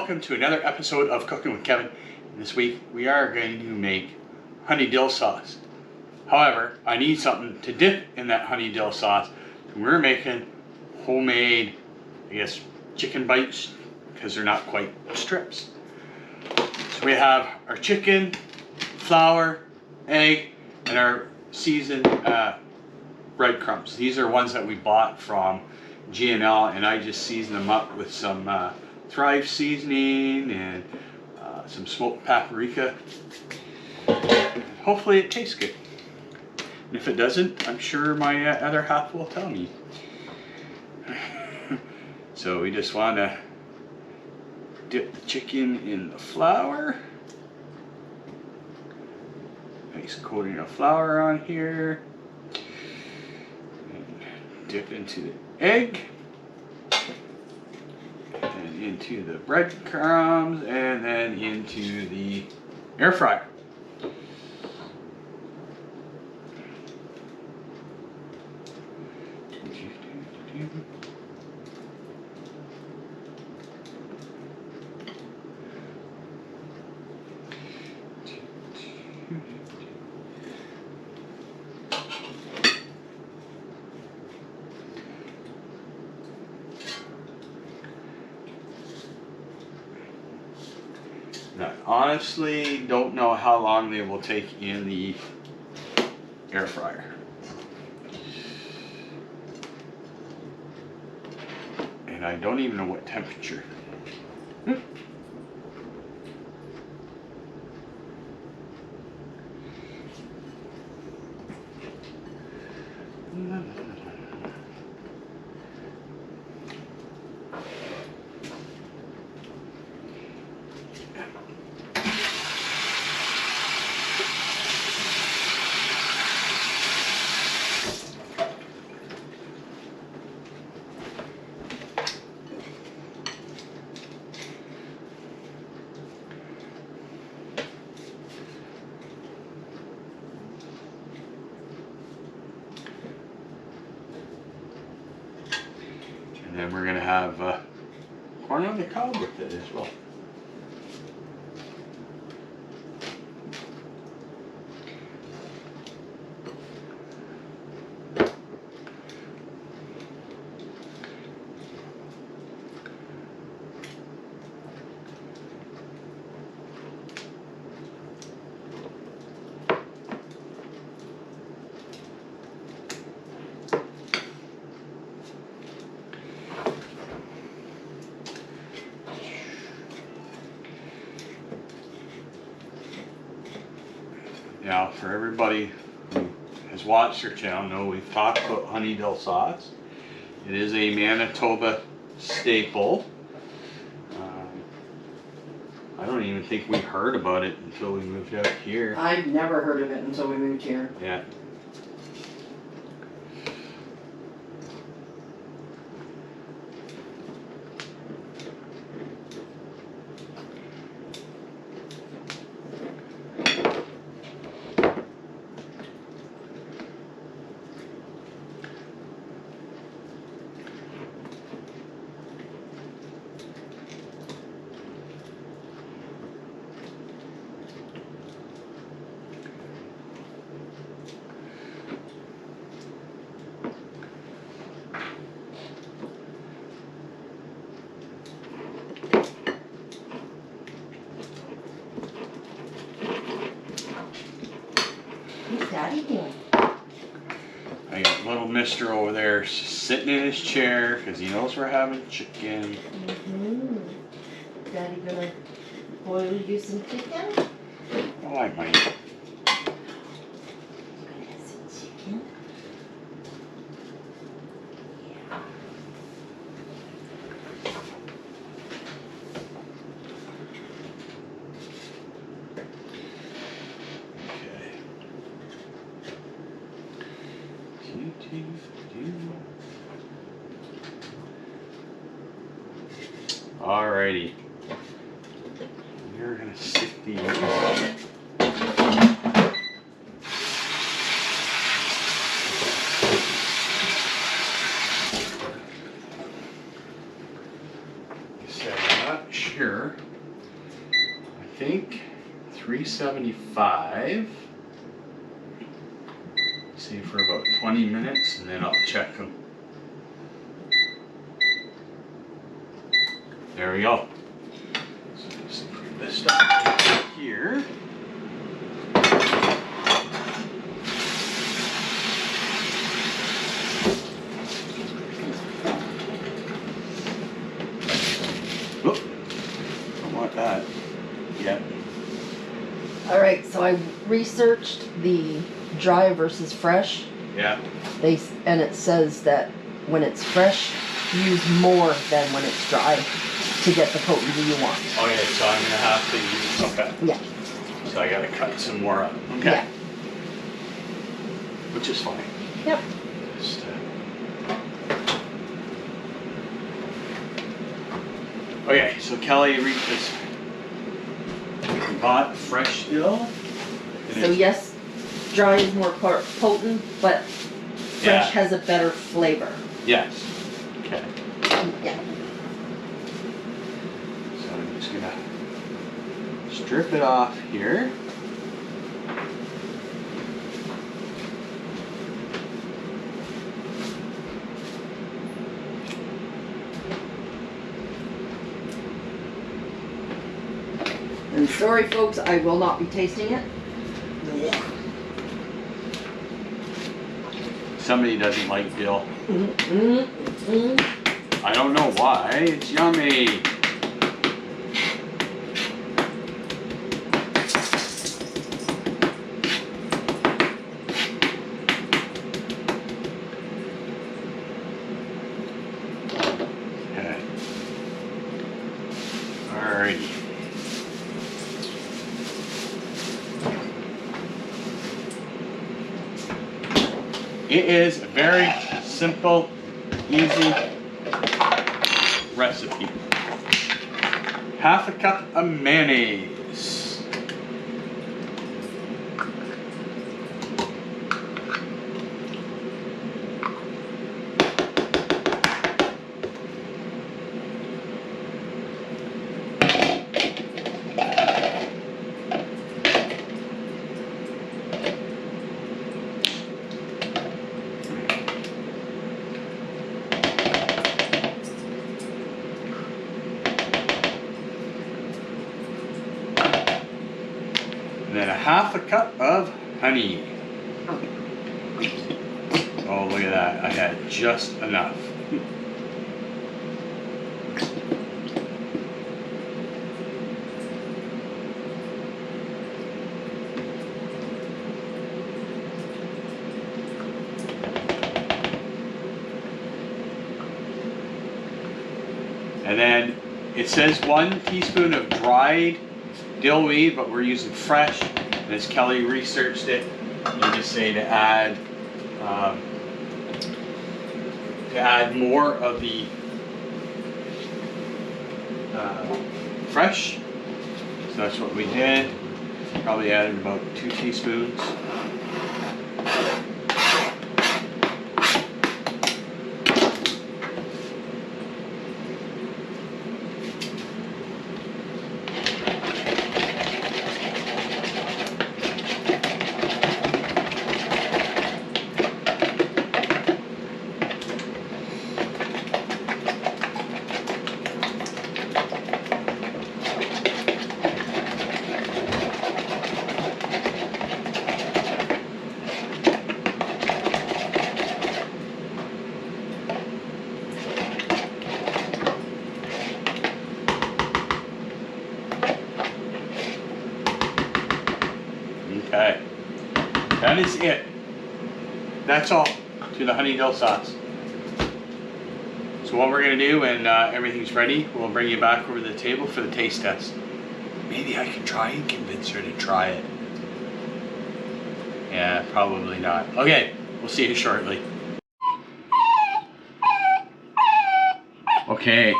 welcome to another episode of Cooking with Kevin. This week we are going to make honey dill sauce. However, I need something to dip in that honey dill sauce. We're making homemade, I guess, chicken bites because they're not quite strips. So we have our chicken, flour, egg, and our seasoned breadcrumbs. These are ones that we bought from G&L, and I just season them up with some Thrive seasoning and some smoked paprika. Hopefully it tastes good. And if it doesn't, I'm sure my other half will tell me. So we just want to dip the chicken in the flour. Nice coating of flour on here. And dip into the egg. And into the breadcrumbs. And then into the air fryer. Now, honestly, don't know how long they will take in the air fryer. And I don't even know what temperature. And then we're going to have corn on the cob with it as well. Now, for everybody who has watched our channel, know we've talked about honey dill sauce. It is a Manitoba staple. I don't even think we heard about it until we moved out here. I'd never heard of it until we moved here. Yeah. What's Daddy doing? I got little mister over there sitting in his chair because he knows we're having chicken. Daddy gonna boil you some chicken? Oh, I might. Some chicken? Yeah. Alrighty. We're gonna sift these. So I'm not sure 375. See for about 20 minutes and then I'll check them. There we go. So just put this stuff here. Whoop. Don't want that yet. All right, so I researched the dry versus fresh. Yeah. And it says that when it's fresh, use more than when it's dry to get the potency you want. Okay, so I'm gonna have to use, okay. Yeah. So I gotta cut some more up. Okay. Yeah. Which is fine. Yep. Just, okay, so Kelly bought fresh dill. and So it's- yes, dry is more potent, but fresh Yeah. has a better flavor. Yes. Okay. Yeah. So I'm just gonna strip it off here. And sorry folks, I will not be tasting it. Somebody doesn't like dill. Mm-mm-mm. I don't know why. It's yummy. Okay. Alrighty. It is a very simple, easy recipe. Half a cup of mayonnaise. And then a half a cup of honey. Oh, look at that. I had just enough. And then it says 1 teaspoon of dried dill weed, but we're using fresh. And as Kelly researched it, you just say to add more of the fresh. So that's what we did. Probably added about 2 teaspoons. Okay, that is it. That's all to the honey dill sauce. So what we're gonna do when everything's ready, we'll bring you back over to the table for the taste test. Maybe I can try and convince her to try it. Yeah, probably not. Okay, we'll see you shortly. Okay,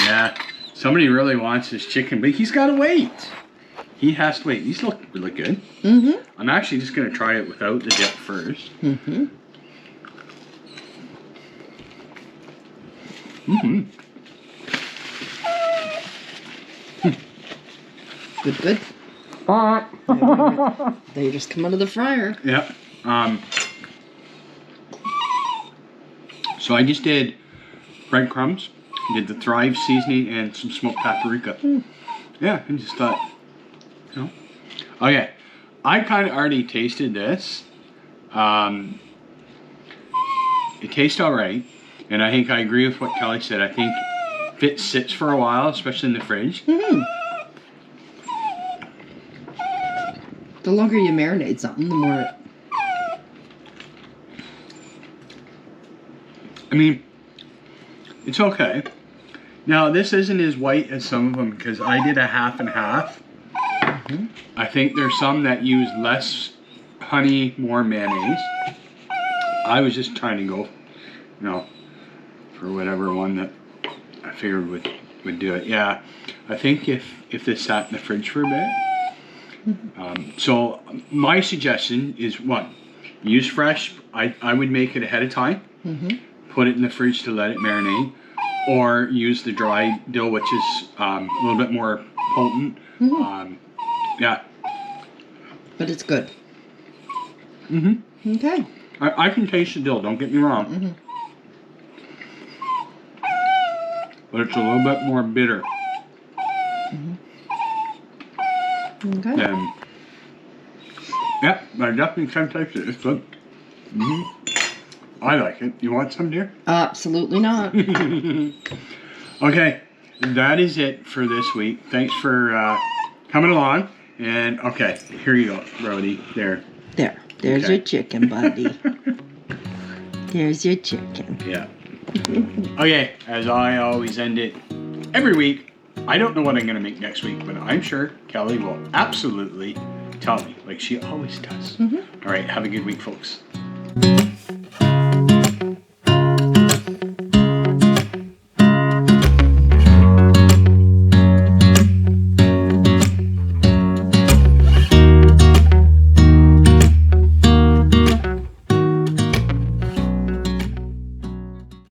yeah, somebody really wants this chicken, but he's gotta wait. He has to wait. These look really good. Mm-hmm. I'm actually just gonna try it without the dip first. Mm-hmm. Mm-hmm. Good, good. They just come out of the fryer. Yeah. So I just did breadcrumbs, did the Thrive seasoning, and some smoked paprika. Yeah, I just thought, you know. Okay, I kind of already tasted this. It tastes all right, and I think I agree with what Kelly said. I think if it sits for a while, especially in the fridge. The longer you marinate something, the more it... I mean, it's okay. Now, this isn't as white as some of them because I did a half and half. I think there's some that use less honey, more mayonnaise. I was just trying to go, you know, for whatever one that I figured would do it. Yeah, I think if this sat in the fridge for a bit. So my suggestion is one, use fresh. I would make it ahead of time. Put it in the fridge to let it marinate, or use the dry dill, which is a little bit more potent. Yeah. But it's good. Mm-hmm. Okay. I can taste the dill, don't get me wrong. But it's a little bit more bitter. Okay. Yeah, I definitely can taste it. It's good. I like it. You want some, dear? Absolutely not. Okay, that is it for this week. Thanks for coming along. And okay, here you go, Brody. There's There's your chicken, buddy. There's your chicken. Yeah. Okay, as I always end it every week, I don't know what I'm going to make next week, but I'm sure Kelly will absolutely tell me, like she always does. All right, have a good week, folks.